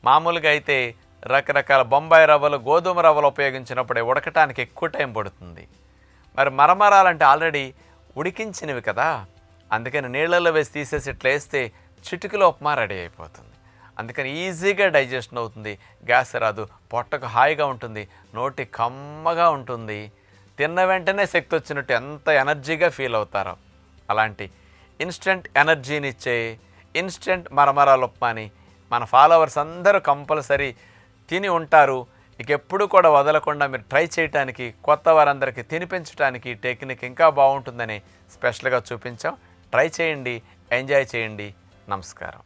మామూలుగా అయితే రకరకాల బొంబాయి రవ్వలు, గోధుమ రవ్వలు ఉపయోగించినప్పుడే ఉడకటానికి ఎక్కువ టైం పడుతుంది. మరి మరమరాలంటే ఆల్రెడీ ఉడికించినవి కదా, అందుకని నీళ్ళల్లో వేసి తీసేసి ఇట్లా వేస్తే చిటికలో ఉప్మా రెడీ అయిపోతుంది. అందుకని ఈజీగా డైజెషన్ అవుతుంది, గ్యాస్ రాదు, పొట్టకు హాయిగా ఉంటుంది, నోటి కమ్మగా ఉంటుంది. తిన్న వెంటనే శక్తి వచ్చినట్టు ఎంత ఎనర్జీగా ఫీల్ అవుతారో అలాంటి ఇన్స్టెంట్ ఎనర్జీనిచ్చే ఇన్స్టెంట్ మరమరాల ఉప్మాని మన ఫాలోవర్స్ అందరూ కంపల్సరీ తిని ఉంటారు. ఇక ఎప్పుడు కూడా వదలకుండా మీరు ట్రై చేయడానికి, కొత్త వారందరికీ తినిపించడానికి టెక్నిక్ ఇంకా బాగుంటుందని స్పెషల్గా చూపించాం. ట్రై చేయండి, ఎంజాయ్ చేయండి. నమస్కారం.